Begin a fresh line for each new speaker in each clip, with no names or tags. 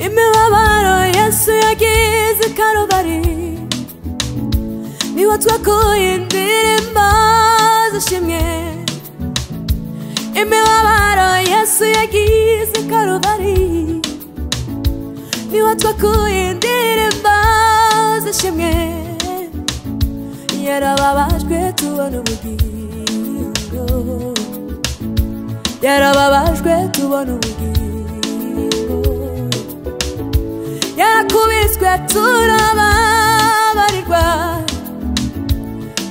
imibabaro Yesu yagize i Karuvali niho twakuye indirimbo z'ishimwe imibabaro Yesu yagize i Karuvali niho twakuye indirimbo z'ishimwe yarababajwe tubona ubugingo yarababajwe tubona ubugingo yarakubiswe turababarirwa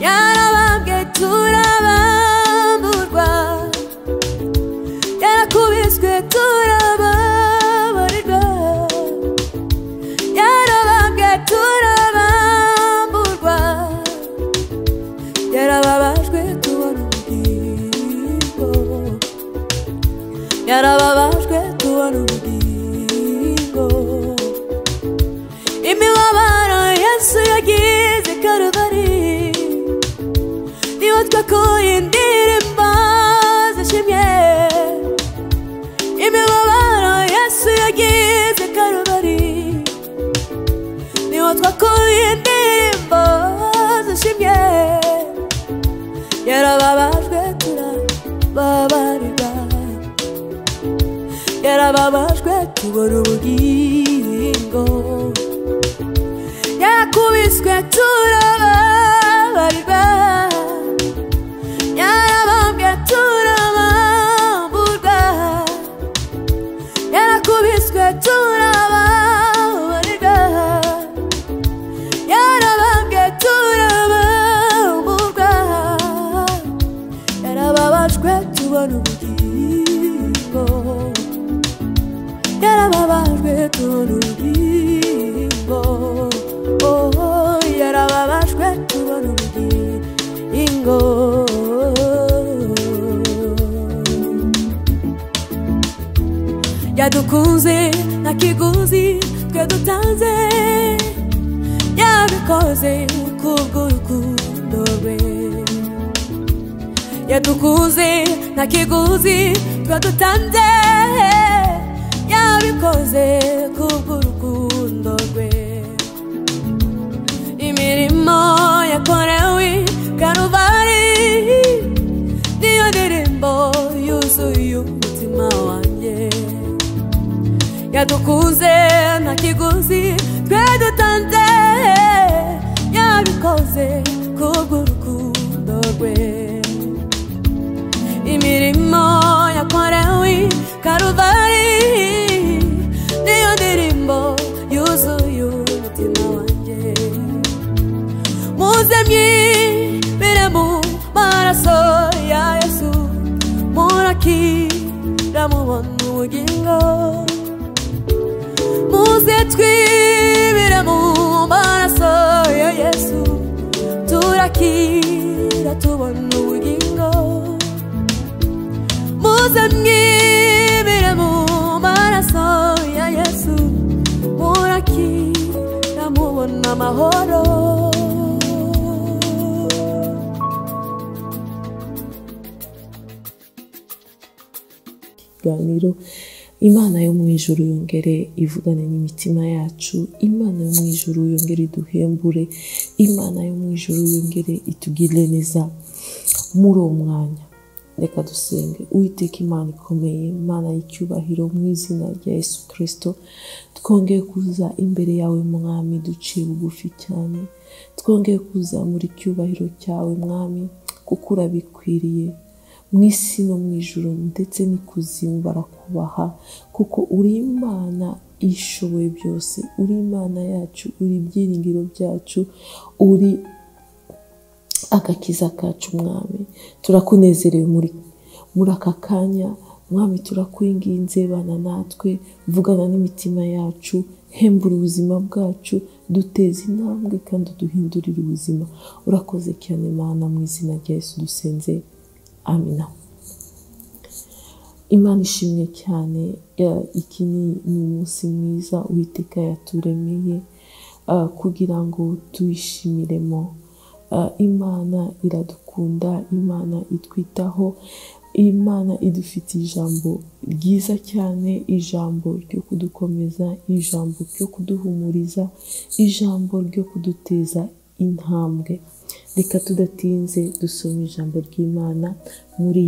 yarabambwe turabamburwa yarakubiswe turababarirwa yarabambwe turabamburwa yarababajwe tubona ubugingo yarababajwe tubona ubugingo imibabaro Yesu yagize i Karuvali niho twakuye indirimbo z'ishimwe imibabaro Yesu yagize i Karuvali niho twakuye indirimbo z'ishimwe yarababajwe turababarirwa yarababajwe tubona ubugingo yarakubiswe turababarirwa yarabambwe turabamburwa yarakubiswe turababarirwa yarabambwe turabamburwa yarababajwe tubona ubugingo yarababajwe tubona ubugingo oh yarababajwe tubona ubugingo yadukunze nta kiguzi twe dutanze yabikoze kubw'urukundo rwe yadukunze nta kiguzi twe dutanze yabikoze kubw'urukundo rwe imirimo yakorewe i Karuvali niyo ndirimbo yuzuye umutima wanjye yadukunze nta kiguzi twe dutanze yabikoze kubw'urukundo rwe imirimo yakorewe i Karuvali niyo ndirimbo yuzuye umutima wanjye muze mwibire mu maraso ya Yesu murakira mubona ubugingo muze twibire mu maraso ya Yesu turakira tubona ubugingo muze mwibire mu maraso ya Yesu murakira mubona amahoro
ikiganiro Imana yo mu ijuru yongere ivugane n'imitima yacu Imana yo mu ijuru yongere iduhembure Imana yo mu ijuru yongere itugirire neza muri uwo mwanya reka dusenge Uwiteka Imana ikomeye Imana y'icyubahiro mu izina rya Yesu Kristo twongeye kuza imbere yawe mwami duciye bugufi cyane twongeye kuza muri cyubahiro cyawe mwami kuko urabikwiriye mu isi no mu ijuru ndetse n'ikuzimu barakubaha kuko uri Imana ishoboye byose uri Imana yacu uri ibyiringiro byacu uri agakiza kacu mwami turakunezerewe muri aka kanya mwami turakwinginze bana natwe vugana n'imitima yacu hembura ubuzima bwacu duteze intambwe kandi duhindurire ubuzima urakoze cyane Mana mu izina rya Yesu dusenze amina Imana ishimwe cyane iki ni umunsi mwiza Uwiteka yaturemeye kugira ngo tuyishimiremo Imana iradukunda Imana itwitaho Imana idufitiye ijambo ryiza cyane, ijambo ryo kudukomeza, ijambo ryo kuduhumuriza, ijambo ryo kuduteza intambwe. Reka tudatinze dusome ijambo ry'Imana muri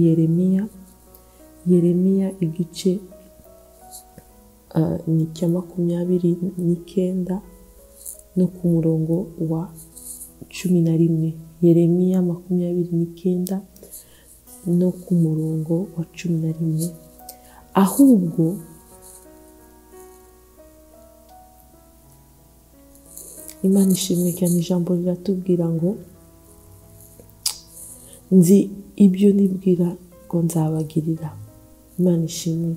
Yeremiya igice ni icya 29 no ku murongo wa 11. Yeremiya 29 no ku murongo wa 11. Ahubwo Imana ishimwe cyane, ijambo riratubwira ngo nzi ibyo nibwira ngo nzabagirira. Imana ishimwe,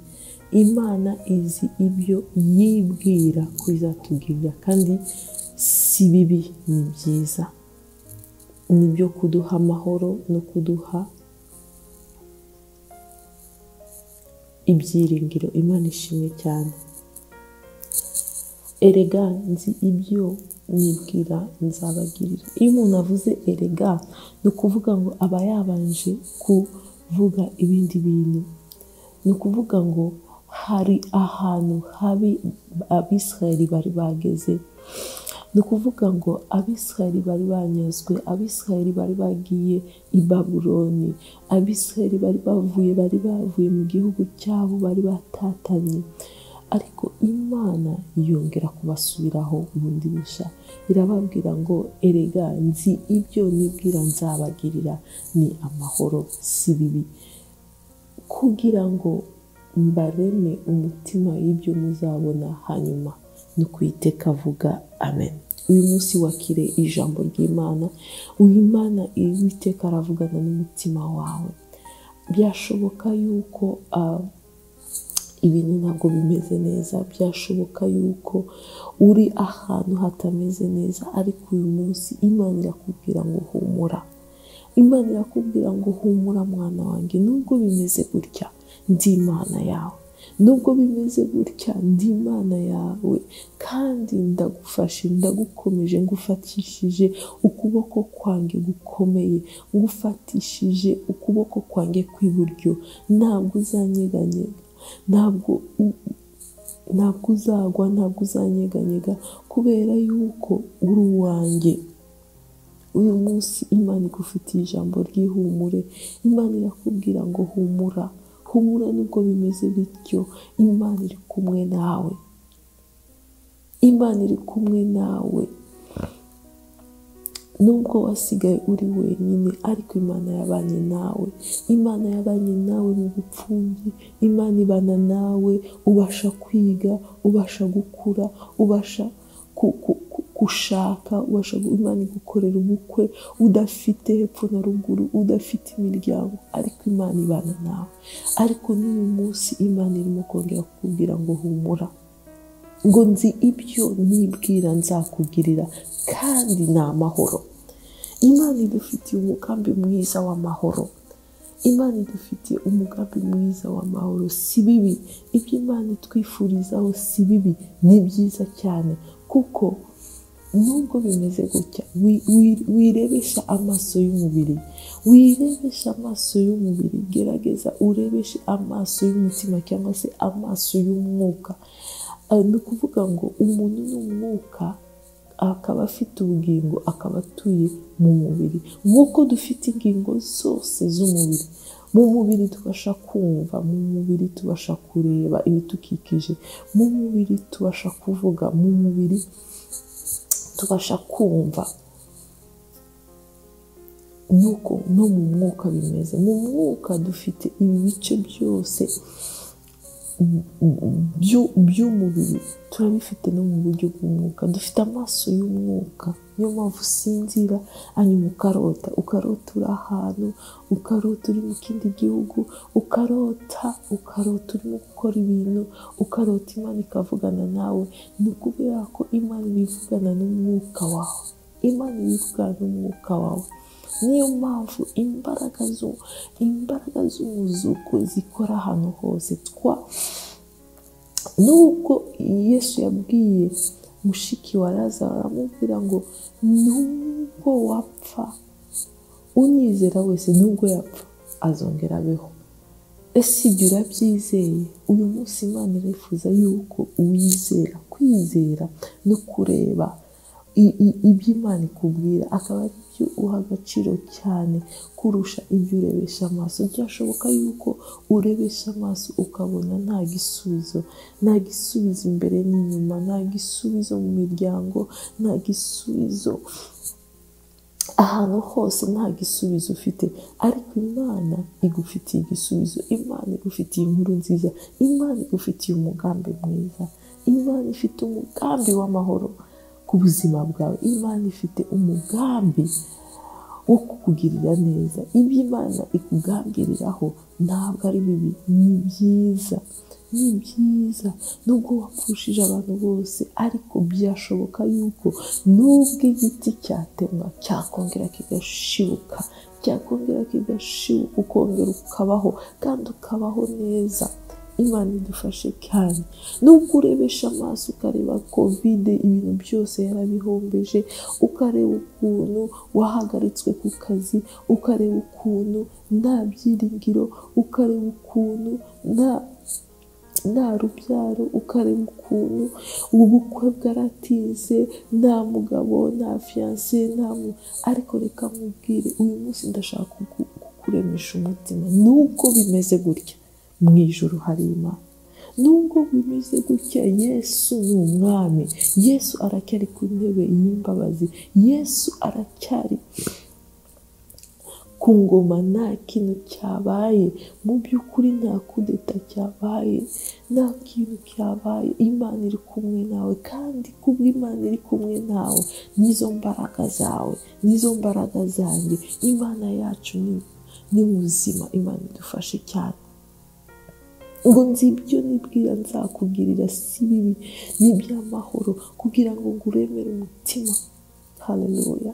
Imana izi ibyo yibwira ko izatugirira, kandi si bibi, ni byiza, ni byo kuduha amahoro no kuduha ibyiringiro. Imana ishimwe cyane. Erega nzi ibyo nibwira nzabagirira. Iyo umuntu avuze erega, ni ukuvuga ngo aba yabanje kuvuga ibindi bintu. Ni ukuvuga ngo hari ahantu habi Abisirayeli bari bageze. Ni ukuvuga ngo Abisirayeli bari banyazwe, Abisirayeli bari bagiye i Babuloni, Abisirayeli bari bavuye mu gihugu cyabo, bari batatanye. Ariko Imana yongera kubasubiraho bundi busha, irababwira ngo erega nzi ibyo nibwira nzabagirira, ni amahoro, si bibi, kugira ngo mbareme umutima y'ibyo muzabona hanyuma. Ni Uwiteka avuga, amen. Uyu munsi wakire ijambo ry'Imana. Uwiteka aravugana n'umutima wawe. Byashoboka yuko ibintu ntabwo bimeze neza, byashoboka yuko uri ahantu hatameze neza, ariko uyu munsi Imana irakubwira ngo humura. Imana irakubwira ngo humura mwana wanjye, nubwo bimeze gutya ndi Imana yawe, nubwo bimeze gutya ndi Imana yawe, kandi ndagufashe, ndagukomeje, ngufatishije ukuboko kwanjye gukomeye, ngufatishije ukuboko kwanjye kw'iburyo. Ntabwo uzanyeganyega, ntabwo uzagwa, ntabwo uzanyeganyega, kubera yuko uri uwanjye. Uyu munsi Imana igufitiye ijambo ry'ihumure. Imana irakubwira ngo humura, humura nubwo bimeze bityo. Imana iri kumwe nawe, Imana iri kumwe nawe. Nubwo wasigaye uri wenyine, ariko Imana yabanye nawe. Imana yabanye nawe mu bupfubyi, Imana ibana nawe, ubasha kwiga, ubasha gukura, ubasha gushaka, Imana igukorera ubukwe udafite hepfo na ruguru, udafite imiryango, ariko Imana ibana nawe. Ariko n'uyu munsi Imana irimo kongera kukubwira ngo humura, ngo nzi ibyo nibwira nzakugirira, kandi ni amahoro. Imana idufitiye umugambi mwiza w'amahoro. Imana idufitiye umugambi mwiza w'amahoro, si bibi. Ibyo Imana itwifurizaho si bibi, ni byiza cyane. Kuko nubwo bimeze gutya, wirebesha amaso y'umubiri, wirebesha amaso y'umubiri, gerageza urebeshe amaso y'umutima cyangwa se amaso y'umwuka. Ni ukuvuga ngo umuntu n'umwuka, akaba afite ubugingo, akaba atuye mu mubiri. Nk'uko dufite ingingo zose z'umubiri, mu mubiri tubasha kumva, mu mubiri tubasha kureba ibitukikije, mu mubiri tubasha kuvuga, mu mubiri tubasha kumva. Nuko no mu mwuka bimeze. Mu mwuka dufite ibi bice byose by'umubiri, turabifite no mu buryo bw'umwuka. Dufite amaso y'umwuka, niyo mpamvu usinzira hanyuma ukarota uri ahantu, ukarota uri mu kindi gihugu, ukarota urimo gukora ibintu, ukarota Imana ikavugana nawe. Ni ukubera ko Imana ibivugana n'umwuka wawe, Imana ibivugana n'umwuka wawe. Niyo mpamvu imbaraga z'umuzuko zikora ahantu hose. Nubwo Yesu yabwiye mushiki wa Lazaro, aramubwira ngo nubwo wapfa, unyizera wese nubwo yapfa azongera abeho. ese ibyo urabyizeye? Uyu munsi Imana irifuza yuko uwizera. Kwizera no kureba ibyo Imana ikubwira akaba ari byo uha agaciro cyane kurusha ibyo urebesha amaso. Byashoboka yuko urebesha amaso ukabona nta gisubizo imbere n'inyuma, nta gisubizo mu miryango, nta gisubizo ahantu hose, nta gisubizo ufite, ariko Imana igufitiye igisubizo. Imana igufitiye inkuru nziza, Imana igufitiye umugambi mwiza, Imana ifite umugambi w'amahoro ku buzima bwawe. Imana ifite umugambi wo kukugirira neza. Ibyo Imana ikugambiriraho ntabwo ari bibi, ni byiza, ni byiza. Nubwo wapfushije abantu bose, ariko byashoboka yuko nubwo igiti cyatemwa cyakongera kigashibuka, ukongera ukabaho kandi ukabaho neza. Imana idufashe cyane. Nubwo urebesha amaso ukareba COVID, ibintu byose yarabihombeje, ukareba ukuntu wahagaritswe ku kazi, ukareba ukuntu nta byiringiro, ukareba ukuntu nta rubyaro, ukareba ukuntu ubukwe bwaratinze, nta mugabo, nta fiancé, ariko reka nkubwire, uyu munsi ndashaka kukuremesha umutima. Nubwo bimeze gutya, mu ijuru hari Imana. Nubwo bimeze gutya, Yesu ni umwami. Yesu aracyari ku ntebe y'imbabazi. Yesu aracyari ku ngoma. Nta kintu cyabaye, mu by'ukuri nta kudeta cyabaye, nta kintu cyabaye. Imana iri kumwe nawe, kandi kubwo Imana iri kumwe nawe, nizo mbaraga zawe, nizo mbaraga zanjye. Imana yacu ni muzima. Imana idufashe cyane. Ngo nzi ibyo nibwira nzakugirira si bibi, ni iby'amahoro, kugira ngo nguremere umutima. Haleluya.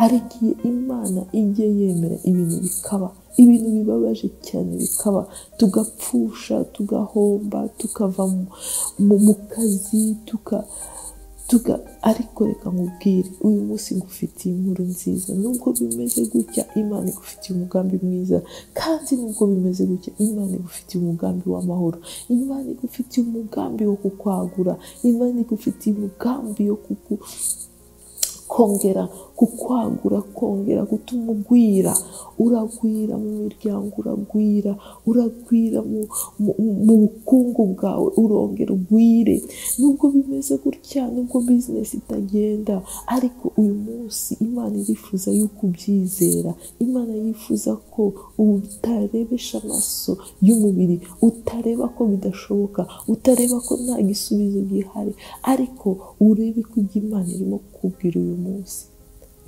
Hari igihe Imana ijye yemera ibintu bikaba, ibintu bibabaje cyane bikaba, tugapfusha, tugahomba, tukava mu kazi, ariko reka nkubwire, uyu munsi ngufitiye inkuru nziza. Nubwo bimeze gutya, Imana igufitiye umugambi mwiza, kandi nubwo bimeze gutya, Imana igufitiye umugambi w'amahoro. Imana igufitiye umugambi wo kukwagura, Imana igufitiye umugambi wo kongera kukwagura, kongera gutuma uragwira mu miryango, uragwira mu bukungu bwawe, urongera ugwire. Nubwo bimeze gutya, nubwo business itagenda, ariko uyu munsi Imana irifuza yuko ubyizera. Imana yifuza ko utarebesha amaso y'umubiri, utareba ko bidashoboka, utareba ko nta gisubizo gihari, ariko urebe ko Imana irimo kukubwira uyu munsi.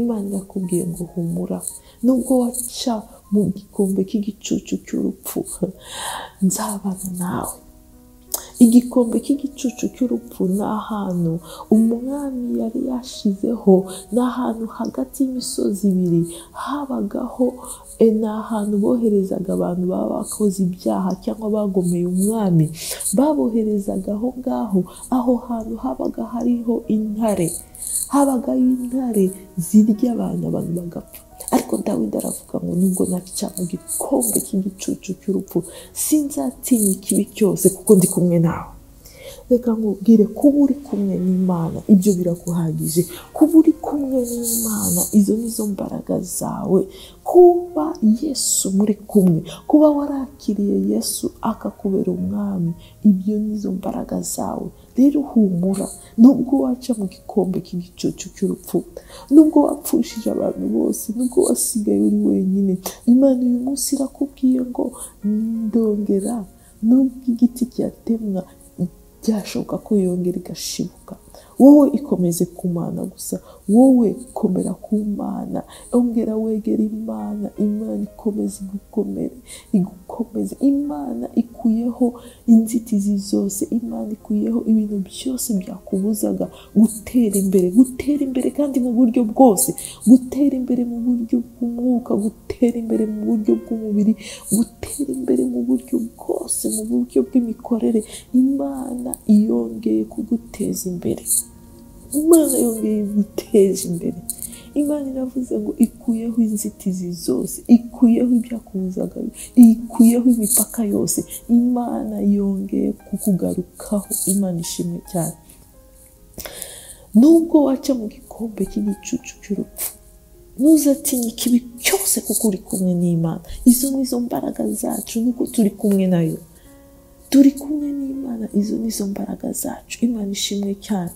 Imana irakubwiye ngo humura. Nubwo waca mu gikombe cy'igicucu cy'urupfu, nzabana nawe. Igikombe cy'igicucu cy'urupfu ni ahantu umwami yari yashizeho, ni ahantu hagati y'imisozi ibiri habagaho, ni ahantu boherezaga abantu baba bakoze ibyaha cyangwa bagomeye umwami, baboherezaga aho ngaho. Aho hantu habaga hariho intare, habagayo intare zirya abantu bagapfa. Ariko Dawidi aravuga ngo nubwo naca mu gikombe cy'igicucu cy'urupfu, sinzatinya ikibi cyose kuko ndi kumwe nawe. Reka nkubwire, kuba uri kumwe n'Imana, ibyo biraguhagije. Kuba uri kumwe n'Imana, izo nizo mbaraga zawe. Kuba Yesu muri kumwe, kuba warakiriye Yesu akakubera umwami, ibyo nizo mbaraga zawe. Rero humura. Nubwo waca mu gikombe cy'igicucu cy'urupfu, nubwo wapfushije abantu bose, nubwo wasigaye uri wenyine, Imana uyu munsi irakubwiye ngo ndongera. Nubwo igiti cyatemwa, byashoboka ko yongera igashibuka. Wowe ikomeze ku Mana gusa, wowe komera ku Mana, ongera wegera Imana. Imana ikomeze igukomeze. Imana ikuyeho inzitizi zose, Imana ikuyeho ibintu byose byakubuzaga gutera imbere kandi mu buryo bwose, gutera imbere mu buryo bw'umwuka, gutera imbere mu buryo bw'umubiri, gutera imbere mu buryo bwose, mu buryo bw'imikorere. Imana yongeye kuguteza imbere. Imana yongeye guteza imbere. Imana iravuze ngo ikuyeho inzitizi zose, ikuyeho ibyakubuzaga, ikuyeho imipaka yose. Imana yongeye kukugarukaho. Imana ishimwe cyane. Nubwo waca mu gikombe cy'igicucu cy'urupfu, ntuzatinya ikibi cyose kuko uri kumwe n'Imana. Izo nizo mbaraga zacu, nuko turi kumwe nayo. Turi kumwe n'Imana, izo nizo mbaraga zacu. Imana ishimwe cyane.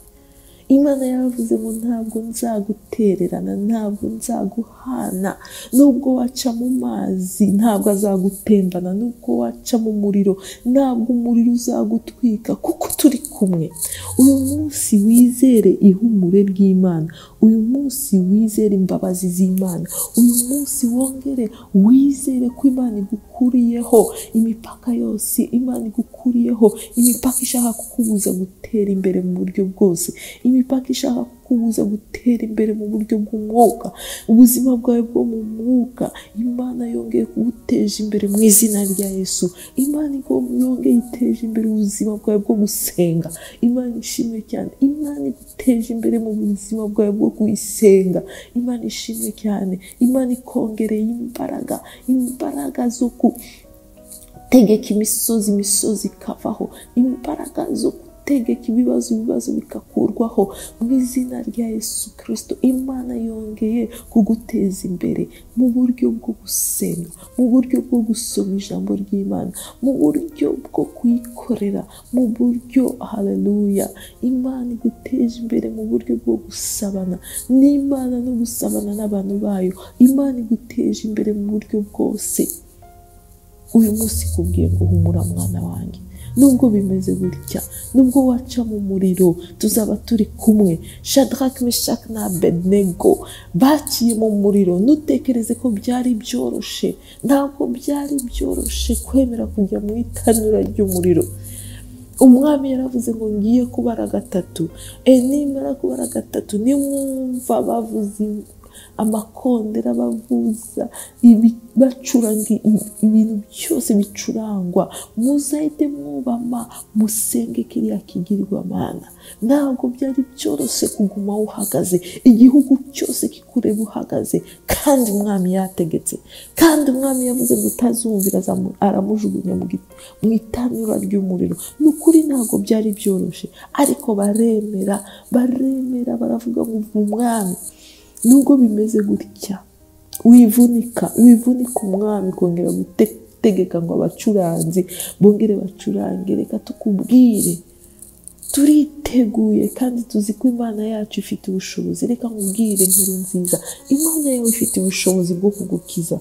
Imana yaravuze ngo ntabwo nzagutererana, ntabwo nzaguhana. Nubwo waca mu mazi ntabwo azagutembana, nubwo waca mu muriro ntabwo umuriro uzagutwika, kuko turi kumwe. Uyu munsi wizere ihumure ry'Imana, uyu munsi wizere imbabazi z'Imana, uyu munsi wongere wizere ko Imana igukuriyeho imipaka yose. Imana igukuriyeho imipaka ishaka kukubuza gutera imbere mu buryo bwose, imipaka ishaka kukubuza gutera imbere mu buryo bw'umwuka, ubuzima bwawe bwo mu mwuka. Imana yongeye kuguteje imbere mu izina rya Yesu. Imana yongeye iteje imbere ubuzima bwawe bwo gusenga. Imana ishimwe cyane. Imana iguteje imbere mu buzima bwawe bwo kuyisenga. Imana ishimwe cyane. Imana ikongereye imbaraga zo gutegeka imisozi ikavaho, imbaraga zo tegeka ibibazo bikakurwaho mu izina rya Yesu Kristo. Imana yongeye kuguteza imbere mu buryo bwo gusenga, mu buryo bwo gusoma ijambo ry'Imana, mu buryo bwo kuyikorera, mu buryo haleluya. Imana iguteje imbere mu buryo bwo gusabana n'Imana no gusabana n'abantu bayo. Imana iguteje imbere mu buryo bwose. Uyu munsi kubwiye ngo humura mwana wanjye, nubwo bimeze gutya, nubwo waca mu muriro, tuzaba turi kumwe. Shadrach, Meshach na Abednego baciye mu muriro. Ntutekereze ko byari byoroshe, ntabwo byari byoroshe kwemera kujya mu itanura ry'umuriro. Umwami yaravuze ngo ngiye kubara gatatu. Nimara kubara gatatu, nimwumva bavuze amakondera, bavuza bacuranga ibintu byose bicurangwa, muzahite mwubama musenge kiriya kigirwamana. Ntabwo byari byoroshye kuguma uhagaze, igihugu cyose kikureba uhagaze, kandi umwami yategetse, kandi umwami yavuze ngo utazumvira aramujugunya mu itanura ry'umuriro. Ni ukuri ntabwo byari byoroshye, ariko baremera baravuga ngo umwami. Nubwo bimeze gutya, wivunika umwami kongera gutegeka ngo abacuranzi bongere bacurange. Reka tukubwire, turiteguye kandi tuzi ko Imana yacu ifite ubushobozi. Reka nkubwire inkuru nziza, Imana yawe ifite ubushobozi bwo kugukiza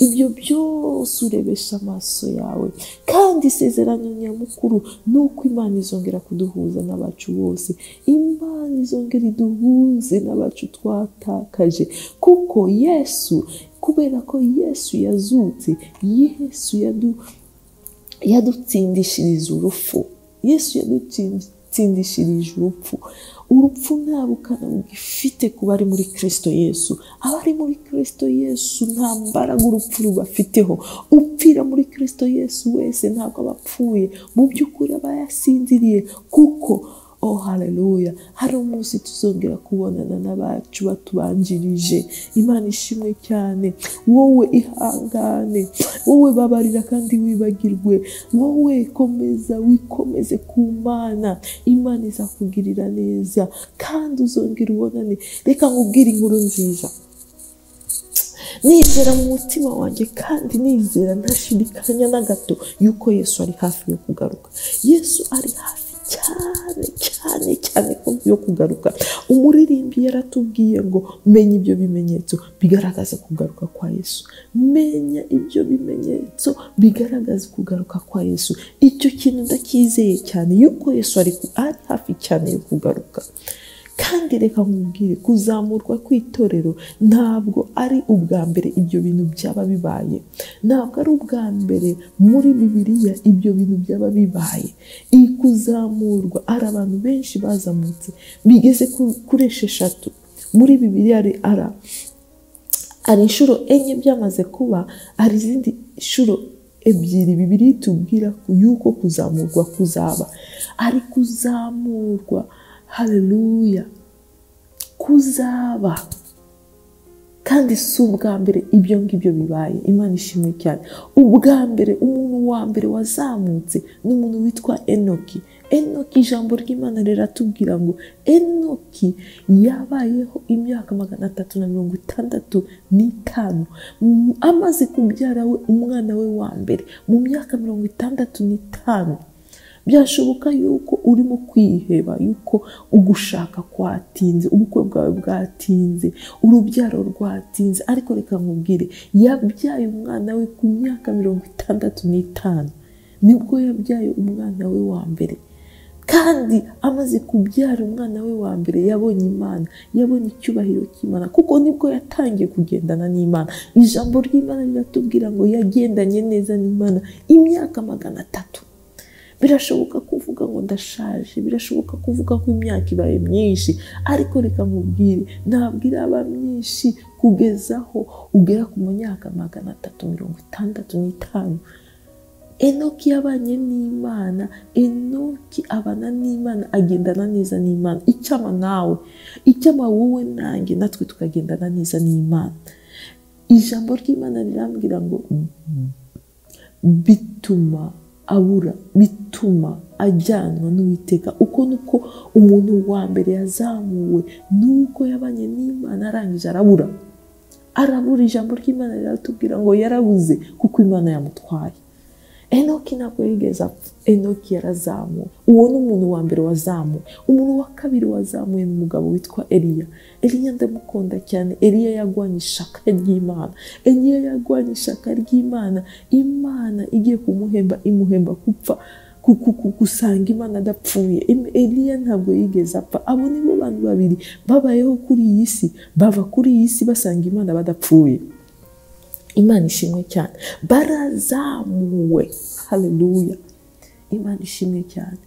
ibyo byose urebesha amaso yawe. Kandi isezerano nyamukuru ni uko Imana izongera kuduhuza n'abacu bose. Imana izongera iduhuze n'abacu twatakaje, kuko kubera ko Yesu yazutse, Yesu yadutsindishiriza urupfu. Yesu yadutsindishirije urupfu. Urupfu nta bukana bugifite ku bari muri Kristo Yesu. Abari muri Kristo Yesu nta mbaraga urupfu rubafiteho. Upfira muri Kristo Yesu wese ntabwo abapfuye, mu by'ukuri aba yasinziriye, kuko haleluya, hari umunsi tuzongera kubonana n'abacu batubanjirije. Imana ishimwe cyane. Wowe ihangane, wowe babarira kandi wibagirwe, wowe wikomeze ku Mana. Imana izakugirira neza kandi uzongera ubonane. Reka nkubwire inkuru nziza. Nizera mu mutima wanjye kandi nizera ntashidikanya na gato yuko Yesu ari hafi yo kugaruka. Yesu ari hafi cyane yo kugaruka. Umuririmbyi yaratubwiye ngo menya ibyo bimenyetso bigaragaza kugaruka kwa Yesu. Menya ibyo bimenyetso bigaragaza kugaruka kwa Yesu. Icyo kintu ndakizeye cyane yuko Yesu ari hafi cyane yo kugaruka. Kandi reka nkubwire, kuzamurwa kw'itorero ntabwo ari ubwa mbere ibyo bintu byaba bibaye. Ntabwo ari ubwa mbere muri Bibiliya ibyo bintu byaba bibaye. Kuzamurwa, ari abantu benshi bazamutse bigeze kuri 6 muri Bibiliya. Ari inshuro 4 byamaze kuba, ari izindi inshuro 2 Bibiliya itubwira yuko kuzamurwa kuzaba. Ari kuzamurwa, haleluya, kuzaba. kandi si ubwa mbere ibyo ngibyo bibaye. Imana ishimwe cyane. Ubwa mbere umuntu wa mbere wazamutse ni umuntu witwa Enoki. Enoki, ijambo ry'Imana riratubwira ngo Enoki yabayeho imyaka 365 amaze kubyara we umwana we wa mbere mu myaka 65. Byashoboka yuko urimo kwiheba, yuko ugushaka kwatinze, ubukwe bwawe bwatinze, urubyaro rwatinze, ariko reka nkubwire, yabyaye umwana we ku myaka 65 nibwo yabyaye umwana we wa mbere. Kandi amaze kubyara umwana we wa mbere yabonye Imana, yabonye icyubahiro cy'Imana, kuko nibwo yatangiye kugendana n'Imana. Ijambo ry'Imana riratubwira ngo yagendanye neza n'Imana imyaka 300. Birashoboka kuvuga ngo ndashaje, birashoboka kuvuga ko imyaka ibaye myinshi, ariko reka nkubwire, ntabwo iraba myinshi kugezaho ugera ku myaka 365. Enoki yabanye n'Imana, Enoki abana n'Imana, agendana neza n'Imana. Icyama nawe, icyama wowe nanjye, natwe tukagendana neza n'Imana. Ijambo ry'Imana rirambwira ngo bituma abura, bituma ajyanwa n'Uwiteka. Uko nuko umuntu wa mbere yazamuwe, nuko yabanye n'Imana arangije arabura. Ijambo ry'Imana riratubwira ngo yarabuze kuko Imana yamutwaye. Enoki ntabwo yigeze apfa. Enoki yarazamuwe. Uwo ni umuntu wa mbere wazamuwe. Umuntu wa kabiri wazamuwe ni umugabo witwa Eliya. Eliya ndamukunda cyane. Eliya yagwanye ishaka ry'Imana. Eliya yagwanye ishaka ry'Imana. Imana igiye kumuhemba, imuhemba gupfa, gusanga Imana adapfuye. Eliya ntabwo yigeze apfa. Abo nibo bantu babiri babayeho kuri iyi si, bava kuri iyi si basanga Imana badapfuye. Imana ishimwe cyane. Barazamuwe. Haleluya. Imana ishimwe cyane.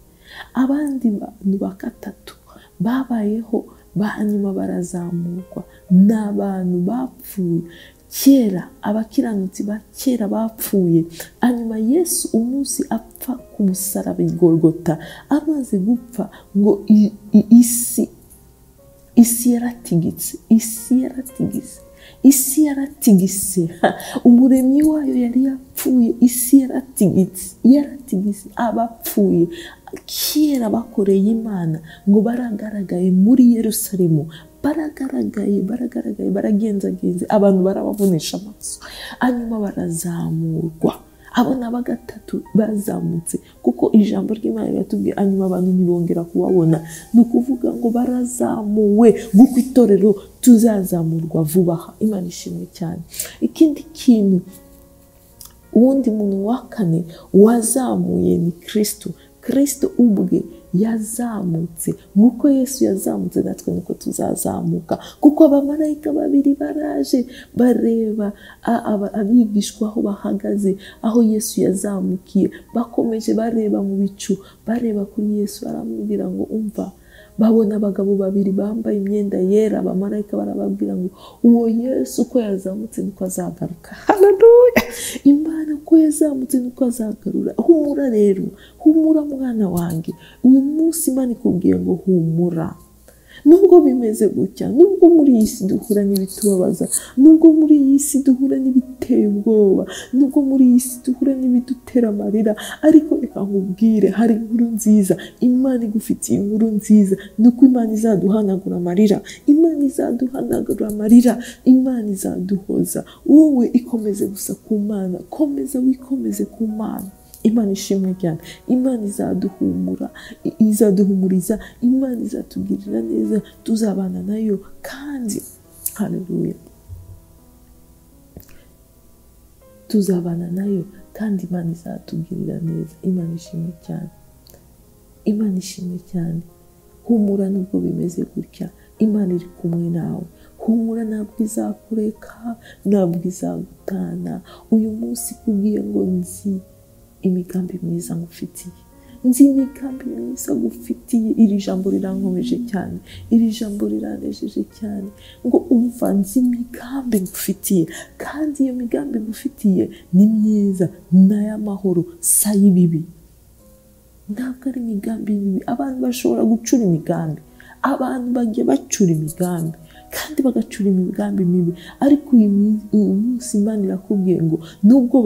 Abandi bantu bakatatu babayeho hanyuma barazamurwa, n'abantu bapfuye kera, abakiranutsi ba kera bapfuye. Hanyuma Yesu umunsi apfa ku musaraba i Golgota, amaze gupfa ngo isi yaratigitse, isi yaratigise. Umuremyi wayo yari yapfuye, isi yaratigise. Abapfuye kera bakoreye Imana ngo baragaragaye muri Yerusalemu, baragaragaye, baragenzagenze, abantu barababonesha amaso, hanyuma barazamurwa. Abo ni abagatatu bazamutse, kuko ijambo ry'Imana riratubwiye hanyuma abantu ntibongera kubabona. Ni ukuvuga ngo barazamuwe, kuko itorero tuzazamurwa vuba aha. Imana ishimwe cyane. Ikindi kintu, uwundi muntu wa kane wazamuye ni Kristo. Kristo ubwe yazamutse. Nk'uko Yesu yazamutse, natwe nuko tuzazamuka, kuko abamarayika babiri baraje bareba abigishwa aho bahagaze, aho Yesu yazamukiye. Bakomeje bareba mu bicu, bareba kuri Yesu, baramubwira ngo umva. Babona abagabo babiri bambaye imyenda yera. Abamarayika barababwira ngo uwo Yesu uko yazamutse niko azagaruka. Haleluya. Imana uko yazamutse niko azagarura. Humura rero, humura mwana wanjye. Uyu munsi Imana ikubwiye ngo humura. Nubwo bimeze gutya, nubwo muri iyi si duhura n'ibitubabaza, nubwo muri iyi si duhura n'ibiteye ubwoba, nubwo muri iyi si duhura n'ibidutera amarira, ariko reka nkubwire, hari inkuru nziza. Imana igufitiye inkuru nziza, nuko Imana izaduhanagura amarira, Imana izaduhanagura amarira, Imana izaduhoza. Wowe ikomeze gusa ku Mana, komeza wikomeze ku Mana. Imana ishimwe cyane. Imana izaduhumura, izaduhumuriza, Imana izatugirira neza, tuzabana nayo kandi haleluya, tuzabana nayo kandi Imana izatugirira neza. Imana ishimwe cyane. Imana ishimwe cyane. Humura nubwo bimeze gutya, Imana iri kumwe nawe. Humura, ntabwo izakureka, ntabwo izagutana. Uyu munsi kubwiye ngo nzi imigambi myiza ngufitiye, nzi imigambi myiza ngufitiye. Iri jambo rirankomeje cyane, iri jambo riranejeje cyane, ngo umva, nzi imigambi ngufitiye, kandi iyo migambi ngufitiye ni myiza, n'ay'amahoro, si ay'ibibi. Ntabwo ari imigambi mibi. Abantu bashobora gucura imigambi, abantu bagiye bacura imigambi, kandi bagacura imigambi mibi. Ariko uyu munsi Imana irakubwiye ngo nubwo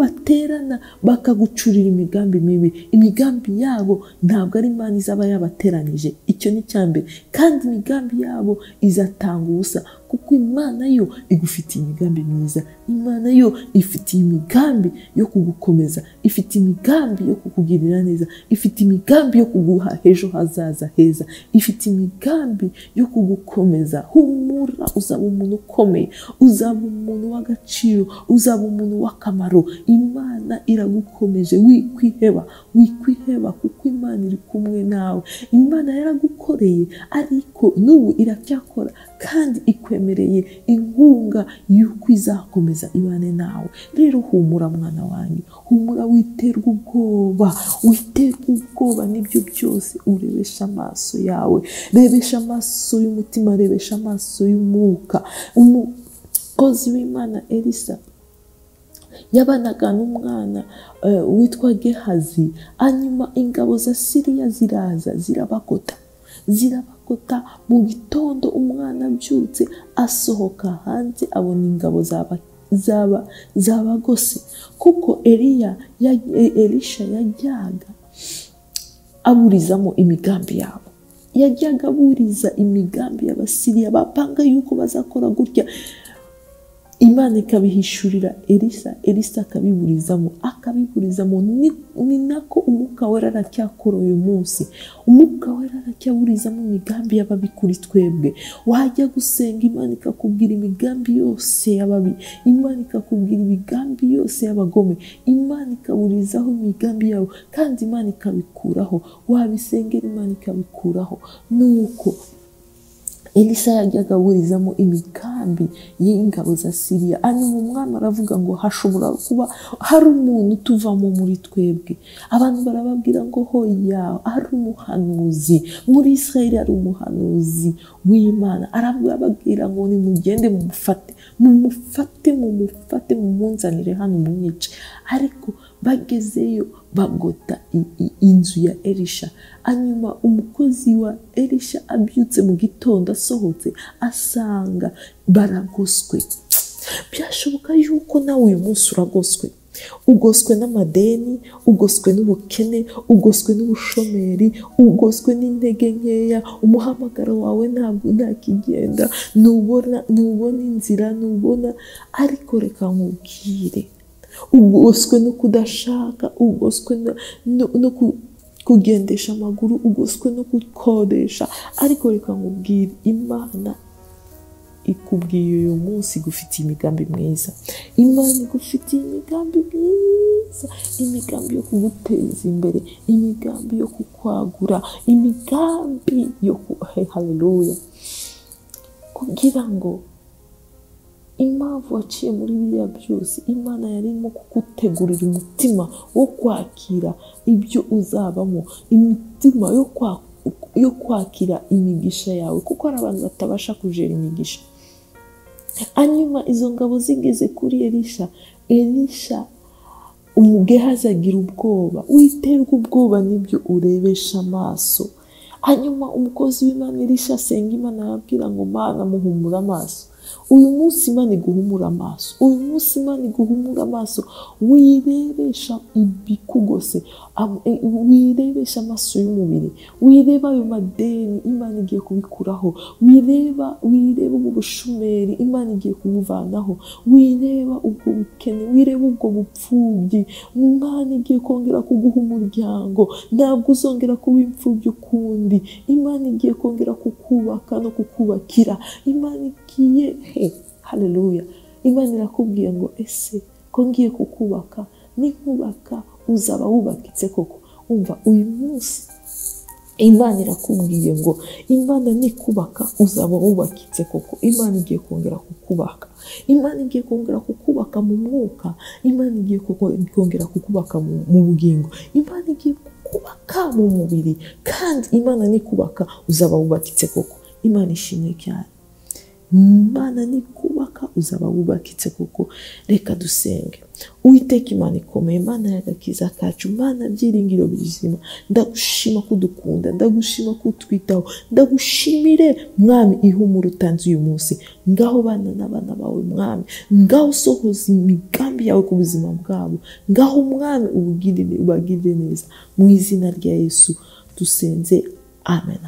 baterana bakagucurira imigambi mibi, imigambi yabo ntabwo ari Imana izaba yabateranije. Icyo ni cyambere. Kandi imigambi yabo izatanga ubusa, kuko Imana yo igufitiye imigambi myiza. Imana yo ifitiye imigambi yo kugukomeza, ifite imigambi yo kukugirira neza, ifite imigambi yo kuguha ejo hazaza heza, ifite imigambi yo kugukomeza. Humura, uzaba umuntu ukomeye, uzaba umuntu w'agaciro, uzaba umuntu w'akamaro. Imana iragukomeje, wikwiheba kuko Imana iri kumwe nawe. Imana yaragukoreye, ariko n'ubu iracyakora kandi ikwemereye inkunga y'uko izakomeza ibane nawe. Rero humura mwana wanjye, humura, witerwa ubwoba n'ibyo byose. Urebesha amaso yawe, rebesha amaso y'umutima, rebesha amaso y'umwuka. Umukozi w'Imana Elisa yabanaga n'umwana witwa Gehazi. Hanyuma ingabo za Siriya ziraza zirabakota. Mu gitondo umwana abyutse asohoka hanze, abona ingabo zabagose, kuko Elisha yajyaga aburizamo imigambi yabo. Yajyaga aburiza imigambi y'Abasiriya, bapanga yuko bazakora gutya. Imana ikabihishurira Elisa akabiburizamo. Ni nako Umwuka Wera aracyakora uyu munsi. Umwuka Wera aracyaburizamo imigambi y'ababi kuri twebwe. Wajya gusenga, Imana ikakubwira imigambi yose y'ababi, Imana ikakubwira imigambi yose y'abagome, Imana ikaburizaho imigambi yabo, kandi Imana ikabikuraho. Wabisengera, Imana ikabikuraho. Nuko Elisa yajyaga aburizamo imigambi y'ingabo za Siriya. Hanyuma umwami aravuga ngo hashobora kuba hari umuntu tuvamo muri twebwe. Abantu barababwira ngo hoya, hari umuhanuzi muri Israeli, hari umuhanuzi w'Imana. Arababwira ngo nimugende mumufate mumunzanire hano mumwice. Ariko bagezeyo bagota inzu ya Elisha. Hanyuma umukozi wa Elisha abyutse mu gitondo, asohotse asanga baragoswe. Byashoboka yuko nawe uyu munsi ugoswe n'amadeni, ugoswe n'ubukene, ugoswe n'ubushomeri, ugoswe n'intege nkeya. Umuhamagaro wawe ntabwo ntakigenda, ntubona inzira, ariko reka nkubwire, ugoswe no kudashaka, ugoswe no kugendesha amaguru, ugoswe no gukodesha. Ariko reka nkubwire, Imana ikubwiye uyu munsi igufitiye imigambi myiza. Imana igufitiye imigambi myiza, imigambi yo kuguteza imbere, imigambi yo kukwagura, imigambi yo haleluya, kugira ngo impamvu waciye muri biriya byose, Imana yarimo kugutegurira umutima wo kwakira ibyo uzabamo, imitima yo kwakira imigisha yawe, kuko hari abantu batabasha kujera imigisha. Hanyuma izo ngabo zigeze kuri Elisha Gehazi agira ubwoba. Witerwa ubwoba n'ibyo urebesha amaso. Hanyuma umukozi w'Imana Elisha asenga Imana, arabwira ngo Mana muhumura amaso. Uyu munsi Imana iguhumura amaso, wirebesha ibikugose, wirebesha amaso y'umubiri, wireba ayo madeni, Imana igiye kubikuraho, wireba ubwo bushomeri, Imana igiye kubuvanaho, wireba ubwo bukene, wireba ubwo bupfubyi, Imana igiye kongera kuguha umuryango, ntabwo uzongera kuba imfubyi ukundi. Imana igiye kongera kukubaka no kukubakira. Imana igiye haleluya. Imana irakubwiye ngo ese ko ngiye kukubaka, nikubaka uzaba wubakitse koko? Umva, uyu munsi Imana irakubwiye ngo Imana nikubaka uzaba wubakitse koko. Imana igiye kongera kukubaka. Imana igiye kongera kukubaka mu mwuka. Imana igiye kongera kukubaka mu bugingo. Imana igiye kukubaka mu mubiri, kandi Imana nikubaka uzaba wubakitse koko. Imana ishimwe cyane. Imana ni kubaka uzaba wubakitse kuko. Reka dusenge. Uwiteka Imana ikomeye, Imana y'agakiza kacu, Imana byiringiro bizima, ndagushima kudukunda, ndagushima kutwitaho, ndagushimire Mwami ihumura utanze uyu munsi. Ngaho bana n'abana bawe Mwami, ngaho sohoza imigambi yawe ku buzima bwabo, ngaho Mwami ubagirire neza, mu izina rya Yesu dusenze, amen.